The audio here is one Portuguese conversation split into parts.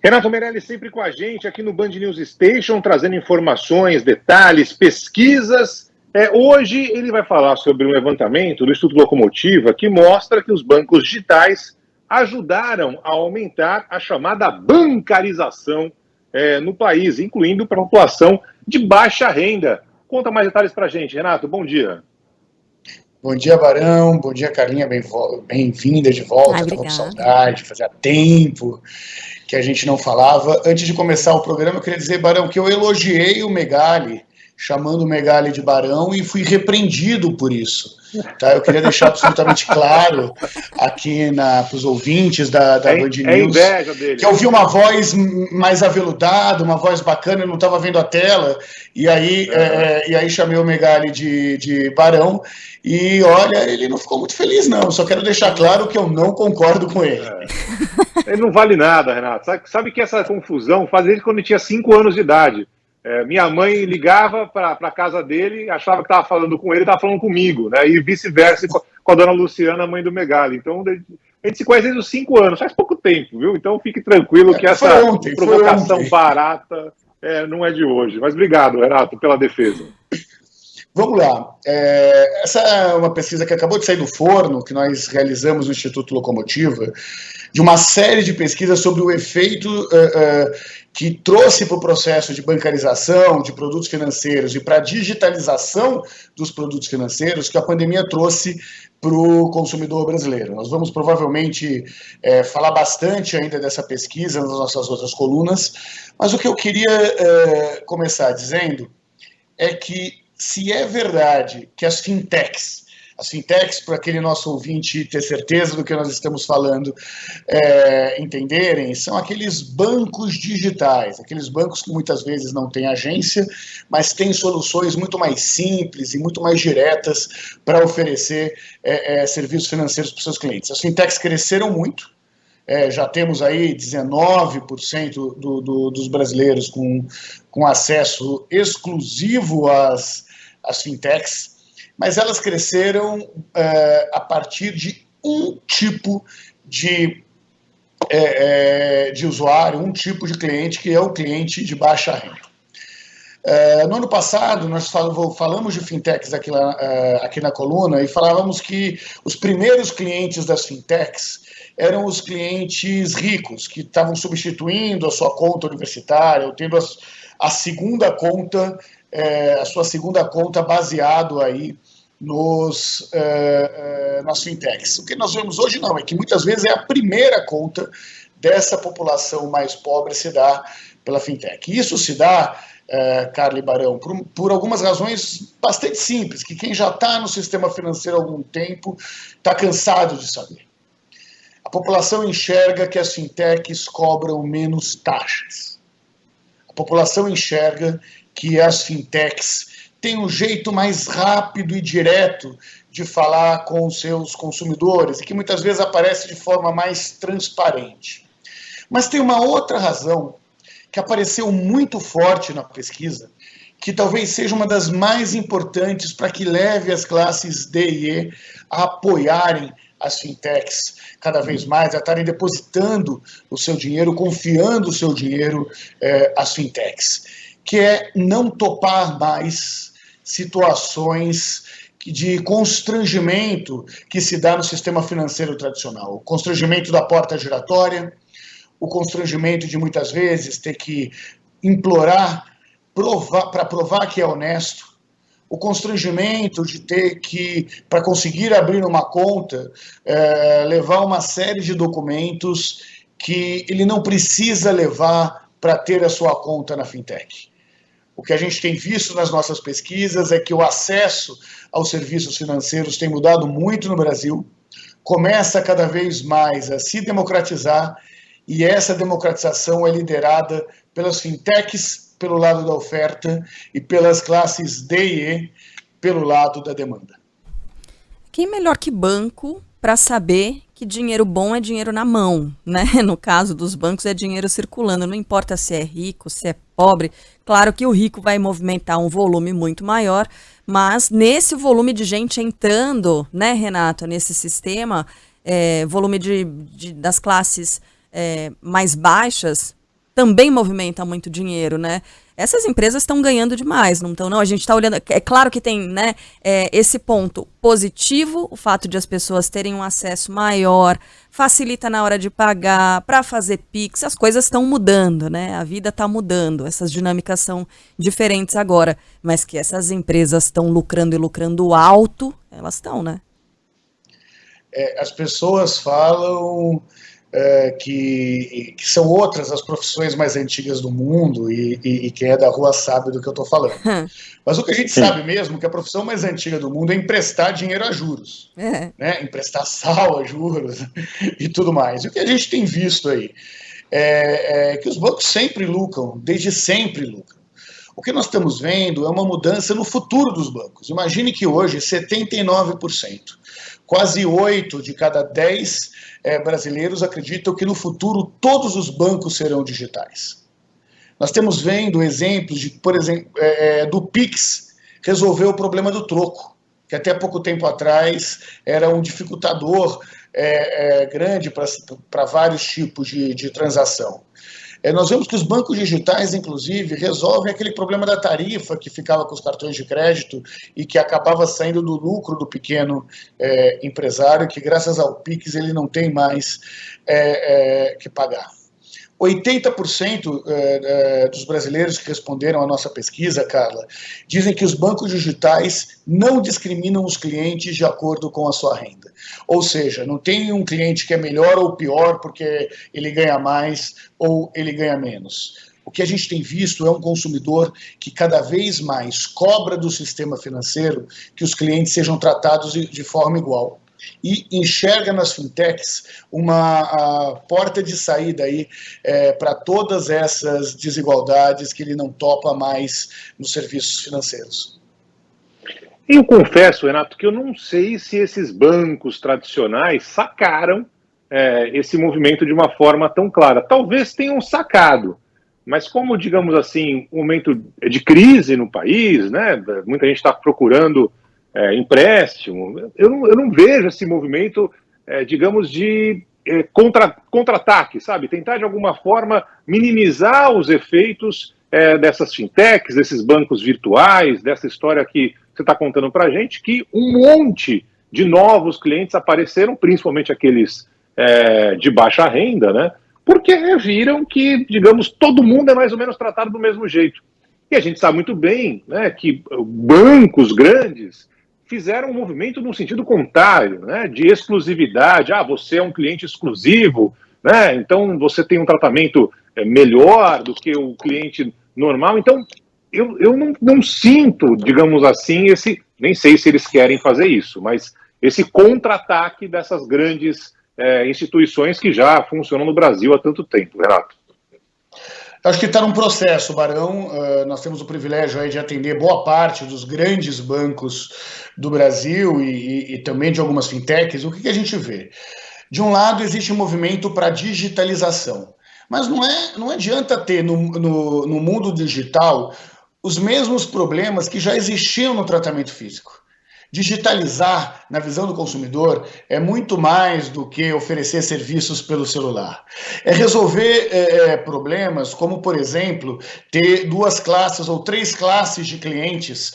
Renato Meirelles sempre com a gente aqui no Band News Station, trazendo informações, detalhes, pesquisas. Hoje ele vai falar sobre um levantamento do Instituto Locomotiva que mostra que os bancos digitais ajudaram a aumentar a chamada bancarização no país, incluindo para a população de baixa renda. Conta mais detalhes para a gente, Renato. Bom dia. Bom dia, Barão. Bom dia, Carlinha. Bem-vinda de volta. Estava com saudade, fazia tempo que a gente não falava. Antes de começar o programa, eu queria dizer, Barão, que eu elogiei o Megali, chamando o Megali de Barão, e fui repreendido por isso. Tá? Eu queria deixar absolutamente claro aqui para os ouvintes da Band News que eu vi uma voz mais aveludada, uma voz bacana, eu não estava vendo a tela, e aí chamei o Megali de Barão, e olha, ele não ficou muito feliz, não. Só quero deixar claro que eu não concordo com ele. Ele não vale nada, Renato. Sabe que essa confusão faz ele quando ele tinha 5 anos de idade. Minha mãe ligava para a casa dele, achava que estava falando com ele, estava falando comigo, né? E vice-versa com a dona Luciana, mãe do Megali. Então, a gente se conhece desde os 5 anos, faz pouco tempo, viu? Então, fique tranquilo que essa provocação barata não é de hoje. Mas obrigado, Renato, pela defesa. Vamos lá. Essa é uma pesquisa que acabou de sair do forno, que nós realizamos no Instituto Locomotiva, de uma série de pesquisas sobre o efeito que trouxe para o processo de bancarização de produtos financeiros e para a digitalização dos produtos financeiros que a pandemia trouxe para o consumidor brasileiro. Nós vamos provavelmente falar bastante ainda dessa pesquisa nas nossas outras colunas, mas o que eu queria começar dizendo é que se é verdade que as fintechs, para aquele nosso ouvinte ter certeza do que nós estamos falando, entenderem, são aqueles bancos digitais, aqueles bancos que muitas vezes não têm agência, mas têm soluções muito mais simples e muito mais diretas para oferecer serviços financeiros para os seus clientes. As fintechs cresceram muito. Já temos aí 19% dos brasileiros com acesso exclusivo às fintechs, mas elas cresceram a partir de um tipo de usuário, um tipo de cliente, que é o cliente de baixa renda. No ano passado, nós falamos de fintechs aqui na coluna e falávamos que os primeiros clientes das fintechs eram os clientes ricos, que estavam substituindo a sua conta universitária, ou tendo a segunda conta, a sua segunda conta baseado aí nas fintechs. O que nós vemos hoje não, é que muitas vezes é a primeira conta dessa população mais pobre se dá pela fintech. E isso se dá, Carla e Barão, por algumas razões bastante simples, que quem já está no sistema financeiro há algum tempo está cansado de saber. A população enxerga que as fintechs cobram menos taxas. A população enxerga que as fintechs têm um jeito mais rápido e direto de falar com os seus consumidores e que muitas vezes aparece de forma mais transparente. Mas tem uma outra razão que apareceu muito forte na pesquisa, que talvez seja uma das mais importantes para que leve as classes D e E a apoiarem as fintechs cada vez mais, a estarem depositando o seu dinheiro, confiando o seu dinheiro às fintechs, que é não topar mais situações de constrangimento que se dá no sistema financeiro tradicional. O constrangimento da porta giratória, o constrangimento de muitas vezes ter que implorar para provar que é honesto, o constrangimento de ter que, para conseguir abrir uma conta, levar uma série de documentos que ele não precisa levar para ter a sua conta na fintech. O que a gente tem visto nas nossas pesquisas é que o acesso aos serviços financeiros tem mudado muito no Brasil, começa cada vez mais a se democratizar, e essa democratização é liderada pelas fintechs, pelo lado da oferta, e pelas classes D e E, pelo lado da demanda. Quem melhor que banco para saber que dinheiro bom é dinheiro na mão, né? No caso dos bancos é dinheiro circulando, não importa se é rico, se é pobre. Claro que o rico vai movimentar um volume muito maior, mas nesse volume de gente entrando, né, Renato, nesse sistema, volume das classes mais baixas, também movimenta muito dinheiro, né? Essas empresas estão ganhando demais, não estão, não? A gente está olhando, é claro que tem, né, esse ponto positivo, o fato de as pessoas terem um acesso maior, facilita na hora de pagar, para fazer Pix, as coisas estão mudando, né? A vida está mudando, essas dinâmicas são diferentes agora, mas que essas empresas estão lucrando e lucrando alto, elas estão, né? As pessoas falam que são outras as profissões mais antigas do mundo e quem é da rua sabe do que eu estou falando. Mas o que a gente sabe mesmo é que a profissão mais antiga do mundo é emprestar dinheiro a juros, né? Emprestar sal a juros e tudo mais. E o que a gente tem visto aí é que os bancos sempre lucram, desde sempre lucram. O que nós estamos vendo é uma mudança no futuro dos bancos. Imagine que hoje 79%, quase 8 de cada 10 brasileiros acreditam que no futuro todos os bancos serão digitais. Nós estamos vendo exemplos de, por exemplo, do Pix resolver o problema do troco, que até pouco tempo atrás era um dificultador grande para vários tipos de transação. Nós vemos que os bancos digitais, inclusive, resolvem aquele problema da tarifa que ficava com os cartões de crédito e que acabava saindo do lucro do pequeno empresário, que graças ao Pix ele não tem mais que pagar. 80% dos brasileiros que responderam à nossa pesquisa, Carla, dizem que os bancos digitais não discriminam os clientes de acordo com a sua renda. Ou seja, não tem um cliente que é melhor ou pior porque ele ganha mais ou ele ganha menos. O que a gente tem visto é um consumidor que cada vez mais cobra do sistema financeiro que os clientes sejam tratados de forma igual. E enxerga nas fintechs uma porta de saída aí para todas essas desigualdades que ele não topa mais nos serviços financeiros. Eu confesso, Renato, que eu não sei se esses bancos tradicionais sacaram esse movimento de uma forma tão clara. Talvez tenham sacado, mas como, digamos assim, um momento de crise no país, né, muita gente está procurando empréstimo, eu não vejo esse movimento, digamos, de contra-ataque, sabe? Tentar, de alguma forma, minimizar os efeitos dessas fintechs, desses bancos virtuais, dessa história que você está contando para a gente, que um monte de novos clientes apareceram, principalmente aqueles de baixa renda, né? Porque viram que, digamos, todo mundo é mais ou menos tratado do mesmo jeito. E a gente sabe muito bem, né, que bancos grandes fizeram um movimento no sentido contrário, né, de exclusividade. Você é um cliente exclusivo, né, então você tem um tratamento melhor do que o cliente normal. Então, eu não sinto, digamos assim, nem sei se eles querem fazer isso, mas esse contra-ataque dessas grandes instituições que já funcionam no Brasil há tanto tempo, Renato. Acho que está num processo, Barão. Nós temos o privilégio aí de atender boa parte dos grandes bancos do Brasil e também de algumas fintechs. O que a gente vê? De um lado, existe um movimento para digitalização, mas não adianta ter no mundo digital os mesmos problemas que já existiam no tratamento físico. Digitalizar, na visão do consumidor, é muito mais do que oferecer serviços pelo celular. É resolver problemas como, por exemplo, ter 2 classes ou 3 classes de clientes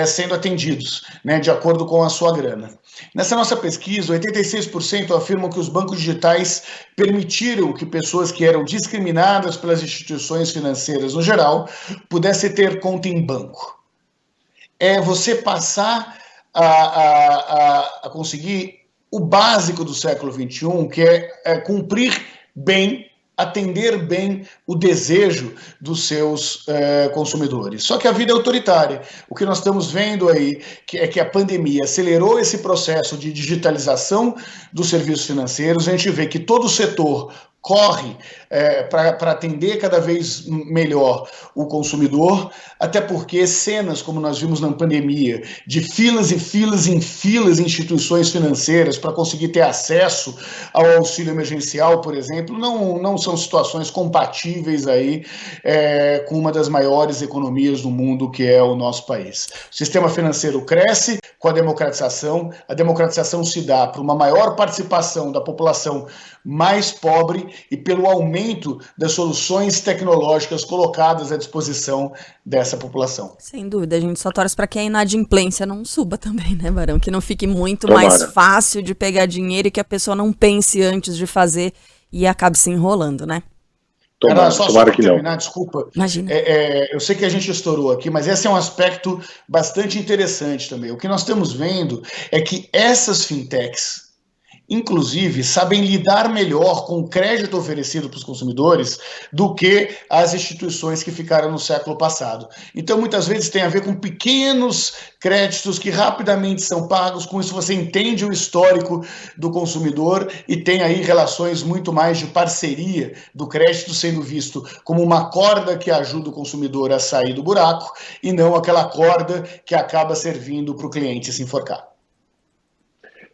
sendo atendidos, né, de acordo com a sua grana. Nessa nossa pesquisa, 86% afirmam que os bancos digitais permitiram que pessoas que eram discriminadas pelas instituições financeiras no geral pudessem ter conta em banco. É você passar a conseguir o básico do século XXI, que é cumprir bem, atender bem o desejo dos seus consumidores. Só que a vida é autoritária. O que nós estamos vendo aí é que a pandemia acelerou esse processo de digitalização dos serviços financeiros. A gente vê que todo o setor corre para atender cada vez melhor o consumidor, até porque cenas como nós vimos na pandemia, de filas e filas em filas em instituições financeiras para conseguir ter acesso ao auxílio emergencial, por exemplo, não são situações compatíveis aí com uma das maiores economias do mundo, que é o nosso país. O sistema financeiro cresce com a democratização se dá para uma maior participação da população mais pobre e pelo aumento das soluções tecnológicas colocadas à disposição dessa população. Sem dúvida, a gente só torce para que a inadimplência não suba também, né, Barão? Que não fique muito Tomara. mais fácil de pegar dinheiro e que a pessoa não pense antes de fazer e acabe se enrolando, né? Só para terminar, desculpa. Imagina. Eu sei que a gente estourou aqui, mas esse é um aspecto bastante interessante também. O que nós estamos vendo é que essas fintechs, inclusive, sabem lidar melhor com o crédito oferecido para os consumidores do que as instituições que ficaram no século passado. Então, muitas vezes tem a ver com pequenos créditos que rapidamente são pagos, com isso você entende o histórico do consumidor e tem aí relações muito mais de parceria do crédito sendo visto como uma corda que ajuda o consumidor a sair do buraco e não aquela corda que acaba servindo para o cliente se enforcar.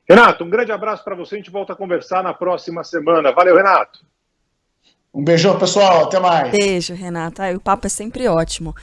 Renato, um grande abraço para você. A gente volta a conversar na próxima semana. Valeu, Renato. Um beijão, pessoal. Até mais. Beijo, Renato. O papo é sempre ótimo.